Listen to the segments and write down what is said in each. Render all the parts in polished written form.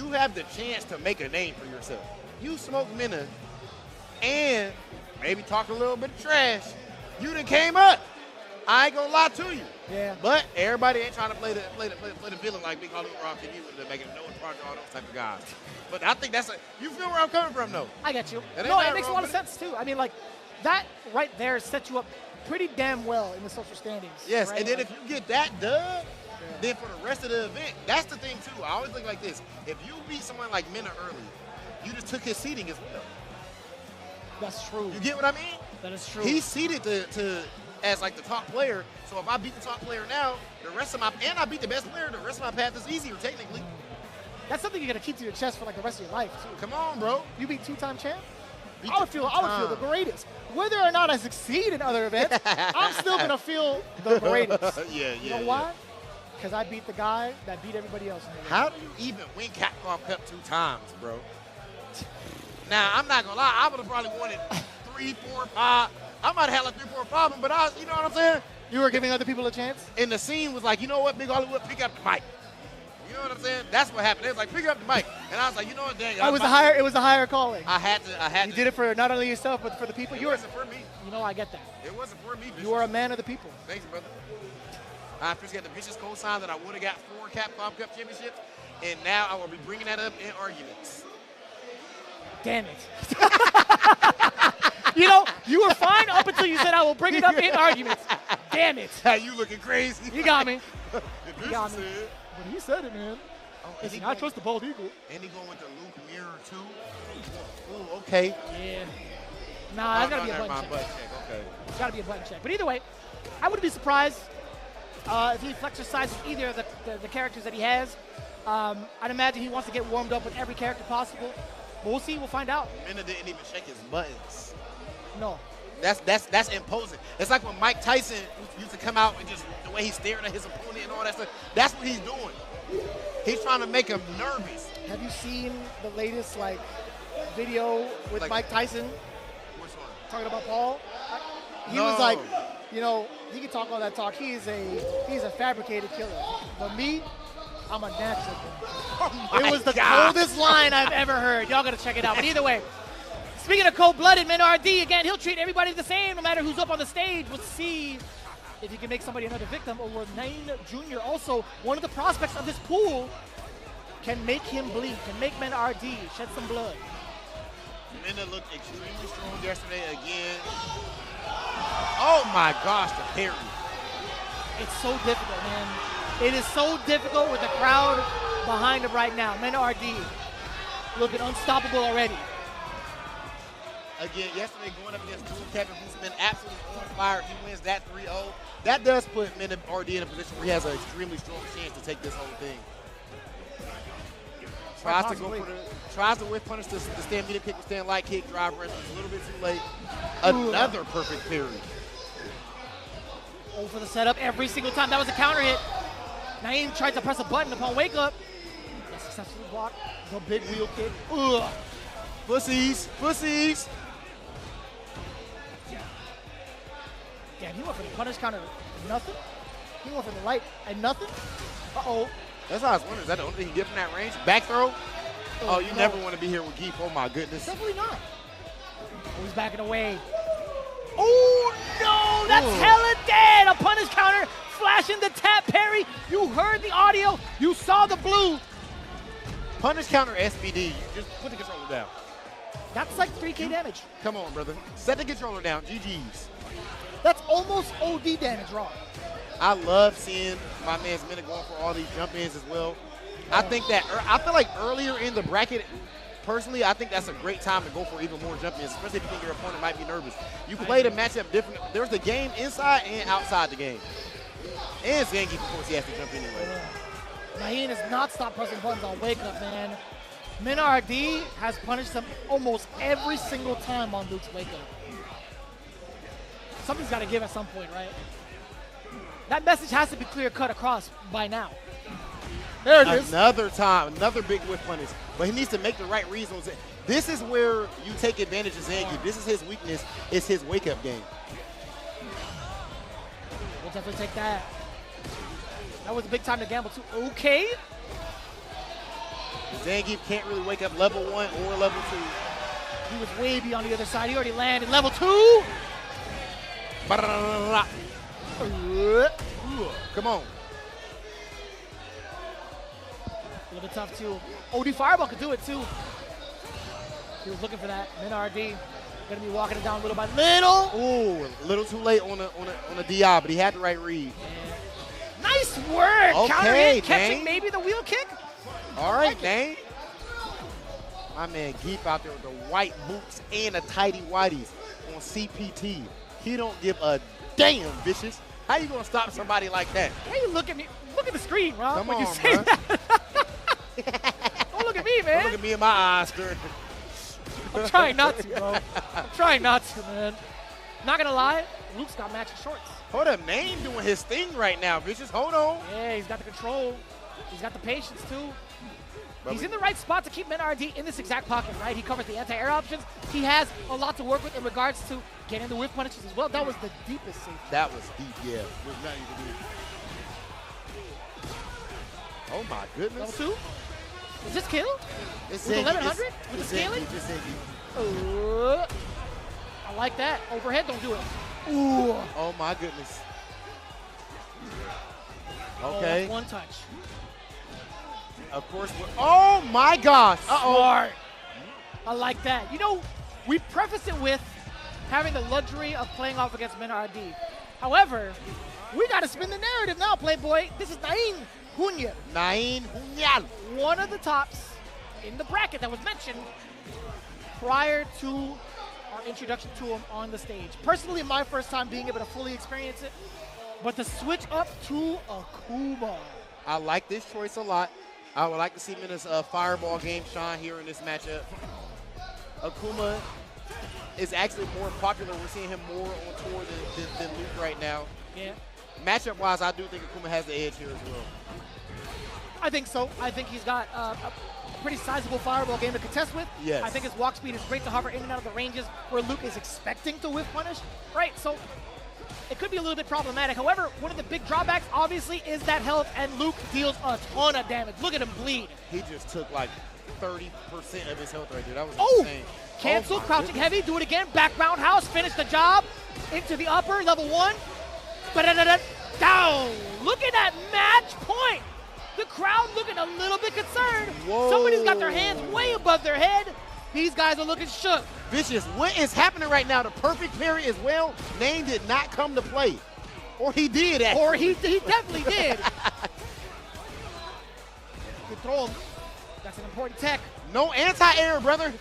you have the chance to make a name for yourself. You smoke Menard and maybe talk a little bit of trash. You done came up. I ain't gonna lie to you. Yeah. But everybody ain't trying to play the villain like Big Hollywood Rock and you to make it no project, all those type of guys. But I think that's you feel where I'm coming from though. I get you. It No, it makes a lot of sense too. I mean, like that right there sets you up pretty damn well in the social standings. Yes, right? and then if you get that dub, then for the rest of the event, that's the thing too. I always think like this: if you beat someone like Menard early, you just took his seating as well. That's true. You get what I mean? That is true. He's seated to as like the top player. So if I beat the top player now, the rest of and I beat the best player, the rest of my path is easier technically. That's something you gotta keep to your chest for like the rest of your life too. Come on, bro. You beat two-time champ. I would feel the greatest. Whether or not I succeed in other events, I'm still gonna feel the greatest. Yeah. You know why? Because I beat the guy that beat everybody else in the How do you even win Capcom Cup 2 times, bro? Now, I'm not gonna lie, I would have probably won it 3, 4, 5. I might have had like 3, 4, 5 of them, but you know what I'm saying? You were giving other people a chance? And the scene was like, you know what, Big Hollywood, pick up the mic. You know what I'm saying? That's what happened. They was like, pick up the mic. And I was like, you know what, dang. It was a higher calling. I had to. You did it for not only yourself, but for the people. It wasn't for me. You know, I get that. It wasn't for me, Vicious. You are a man of the people. Thanks, brother. I appreciate the Vicious cosign that I would have got 4 Capcom Cup championships, and now I will be bringing that up in arguments. Damn it. You know, you were fine up until you said I will bring it up in arguments. Damn it. You looking crazy. You got me. You got me. But he said it, man. Listen, I trust the bald eagle. And he going with the Luke Mirror, too? Ooh, okay. Yeah. Nah, that's got to be a button check. Okay. It's got to be a button check. But either way, I wouldn't be surprised if he exercises either of the characters that he has. I'd imagine he wants to get warmed up with every character possible. But we'll see. We'll find out. Menard didn't even check his buttons. No. That's imposing. It's like when Mike Tyson used to come out and just the way he's staring at his opponent and all that stuff. That's what he's doing. He's trying to make him nervous. Have you seen the latest video with Mike Tyson? Which one? Talking about Paul? He was like, you know, he can talk all that talk. He's a fabricated killer. But me, I'm a natural killer. It was the coldest line I've ever heard. Y'all gotta check it out. But either way, speaking of cold-blooded, Menard, again, he'll treat everybody the same no matter who's up on the stage. We'll see if he can make somebody another victim. Or Nain Jr., also one of the prospects of this pool, can make him bleed, can make Menard shed some blood. Menard looked extremely strong yesterday again. Oh my gosh, the parry. It's so difficult, man. It is so difficult with the crowd behind him right now. Menard looking unstoppable already. Again, yesterday going up against Dual Kevin, who's been absolutely on fire. He wins that 3-0. That does put Menard in a position where he has an extremely strong chance to take this whole thing. Tries to whip punish the stand medium kick with stand light kick, drive wrist, a little bit too late. Another perfect parry. Oh, for the setup every single time. That was a counter hit. Nain tried to press a button upon wake up. Yes, successfully blocked. The big wheel kick. Ugh. Pussies. Damn, he went for the punish counter. Nothing. He went for the light and nothing. Uh-oh. That's how I was wondering. Is that the only thing you get from that range? Back throw? Oh, you never want to be here with Guief. Oh, my goodness. Definitely not. Oh, he's backing away. Oh, no. That's hella dead. A punish counter. Flashing the tap parry. You heard the audio. You saw the blue. Punish counter SBD. You just put the controller down. That's like 3K damage. Come on, brother. Set the controller down. GG's. That's almost OD damage raw. I love seeing my man's Menard going for all these jump ins as well. I think that I feel like earlier in the bracket, personally, I think that's a great time to go for even more jump ins, especially if you think your opponent might be nervous. You play the matchup different. There's the game inside and outside the game. And Zangief, of course, he has to jump anyway. Nain has not stopped pressing buttons on wake up, man. Menard has punished him almost every single time on Luke's wake up. Something's got to give at some point, right? That message has to be clear cut across by now. There it is. Another time, another big whip punish. But he needs to make the right reasons. This is where you take advantage of Zangief. This is his weakness. It's his wake-up game. We'll definitely take that. That was a big time to gamble, too. Okay. Zangief can't really wake up level 1 or level 2. He was way beyond the other side. He already landed level 2. Come on. A little bit tough too. OD Fireball could do it too. He was looking for that. Menard gonna be walking it down little by little. Ooh, a little too late on the DI, but he had the right read. Yeah. Nice work. Okay, Counter hit, Dane. catching maybe the wheel kick. All right, Dane. My man Guief out there with the white boots and the tighty whities on CPT. He don't give a damn, Vicious. How you gonna stop somebody like that? Why you look at me? Look at the screen, Rob. Come when on, you say bro. that. Don't look at me, man. Don't look at me in my eyes, sir. I'm trying not to, bro. I'm trying not to, man. Not gonna lie, Luke's got matching shorts. Hold up, Name doing his thing right now, Vicious. Hold on. Yeah, he's got the control. He's got the patience, too. But He's in the right spot to keep Menard in this exact pocket, right? He covers the anti-air options. He has a lot to work with in regards to getting the whiff punishes as well. That was the deepest safety. That was deep, yeah. There's nothing you can do. Oh, my goodness. Level 2? Is this kill? It's With Zangief. 1100? With the scaling? It's Zangief. I like that. Overhead, don't do it. Ooh. Oh, my goodness. Oh, Okay. that's one touch. Of course. Oh, my gosh. Smart. I like that. You know, we preface it with having the luxury of playing off against Menard. However, we got to spin the narrative now, Playboy. This is Nain Hunya. Nain Hunyal. One of the tops in the bracket that was mentioned prior to our introduction to him on the stage. Personally, my first time being able to fully experience it, but to switch up to Akuma. I like this choice a lot. I would like to see him in his fireball game shine here in this matchup. Akuma is actually more popular. We're seeing him more on tour than Luke right now. Yeah. Matchup-wise, I do think Akuma has the edge here as well. I think so. I think he's got a pretty sizable fireball game to contest with. Yes. I think his walk speed is great to hover in and out of the ranges where Luke is expecting to whiff punish. Right, so it could be a little bit problematic. However, one of the big drawbacks, obviously, is that health, and Luke deals a ton of damage. Look at him bleed. He just took like 30% of his health right there. That was insane. Cancel, Oh, my crouching goodness. heavy, do it again. Back roundhouse, finish the job. Into the upper, level 1. Ba-da-da-da, down. Look at that match point. The crowd looking a little bit concerned. Whoa. Somebody's got their hands way above their head. These guys are looking shook. Vicious, what is happening right now? The perfect parry as well. Name did not come to play. Or he did, actually. Or he definitely did. You throw him. That's an important tech. No anti-air, brother.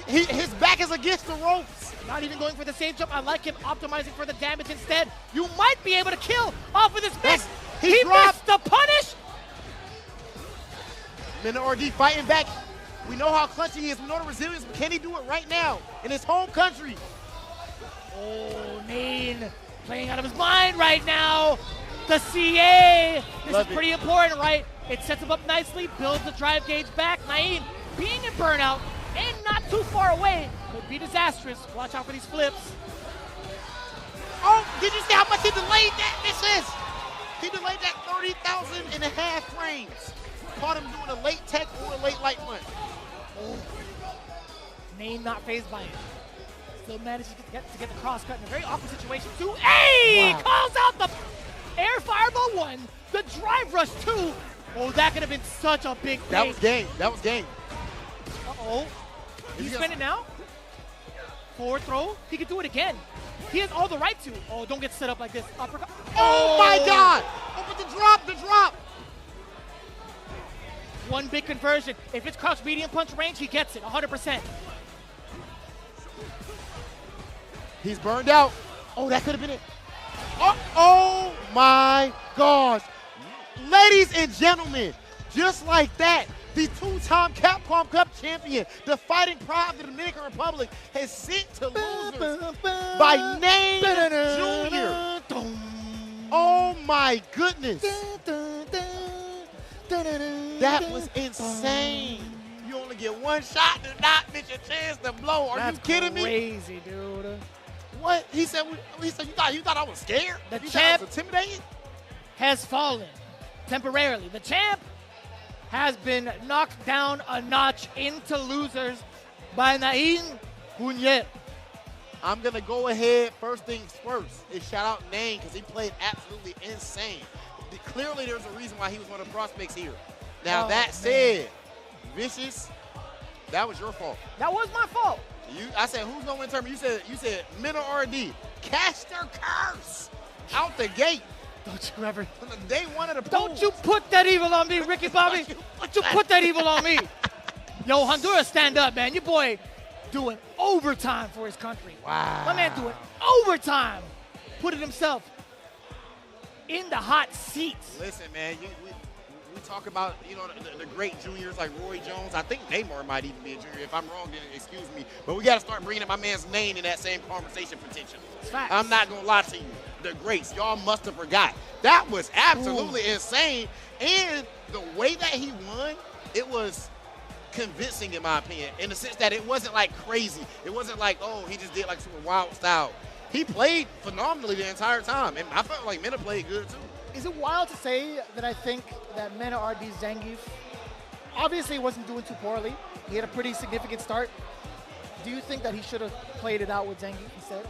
His back is against the ropes. Not even going for the save jump. I like him optimizing for the damage instead. You might be able to kill off of this miss. He missed the punish. Menard fighting back. We know how clutch he is. We know the resilience, but can he do it right now in his home country? Oh, Nain playing out of his mind right now. The CA. This Love is it. pretty important, right? It sets him up nicely, builds the drive gauge back. Nain being in burnout and not too far away could be disastrous. Watch out for these flips. Oh, did you see how much he delayed that? This is. He delayed that 30,000 and a half frames. Caught him doing a late tech or a late light punch. Oh. Nain not phased by it. Still manages to get the cross cut in a very awkward situation too. Hey! Wow. Calls out the air fireball 1, the drive rush 2. Oh, that could have been such a big That thing. was game. That was game. Uh-oh. Is He's he spinning now. Forward throw. He could do it again. He has all the right to. Oh, don't get set up like this. Uppercut. Oh my God! Oh, but the drop! One big conversion. If it's crouch medium punch range, he gets it 100%. He's burned out. Oh, that could have been it. Oh my gosh. Ladies and gentlemen, just like that, the two-time Capcom Cup champion, the fighting pride of the Dominican Republic, has sent to losers by Name Jr. Oh my goodness. That was insane. You only get one shot, do not miss your chance to blow. Are you kidding me? Crazy, dude. What? He said you thought I was scared? The You thought I champ was intimidated? has fallen temporarily. The champ has been knocked down a notch into losers by Nain Guief. I'm going to go ahead. First things first is shout out Nain because he played absolutely insane. Clearly, there's a reason why he was one of the prospects here. Now, that said, Vicious, that was your fault. That was my fault. I said, who's going to win the tournament? You said Menard. Catch their curse out the gate. Don't you ever. Day one of the pool. Don't you put that evil on me, Ricky Bobby. Don't you put that evil on me. Yo, Honduras, stand up, man. Your boy doing overtime for his country. Wow. My man doing overtime. Put it himself in the hot seats. Listen, man, we talk about, you know, the great juniors like Roy Jones. I think Neymar might even be a junior. If I'm wrong, then excuse me. But we got to start bringing up my man's name in that same conversation potentially. I'm not going to lie to you. The greats, y'all must have forgot. That was absolutely insane. And the way that he won, it was convincing in my opinion, in the sense that it wasn't like crazy. It wasn't like, oh, he just did like super wild style. He played phenomenally the entire time, and I felt like Mena played good too. Is it wild to say that I think that Menard Zangief obviously wasn't doing too poorly? He had a pretty significant start. Do you think that he should have played it out with Zangief instead?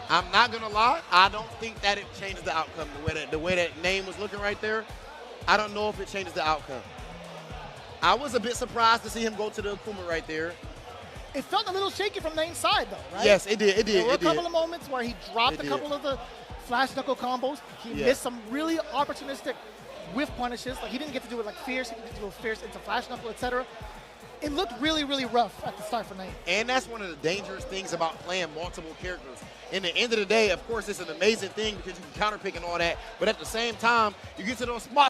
I'm not gonna lie, I don't think that it changes the outcome. The way that name was looking right there, I don't know if it changes the outcome. I was a bit surprised to see him go to the Akuma right there. It felt a little shaky from the inside, though, right? Yes, it did. There were a couple of moments where he dropped a couple of the flash knuckle combos. He missed some really opportunistic whiff punishes. Like, he didn't get to do it like fierce. He didn't get to do it fierce into flash knuckle, etc. It looked really, really rough at the start for Nain. And that's one of the dangerous things about playing multiple characters. In the end of the day, of course, it's an amazing thing because you can counterpick and all that. But at the same time, you get to those spots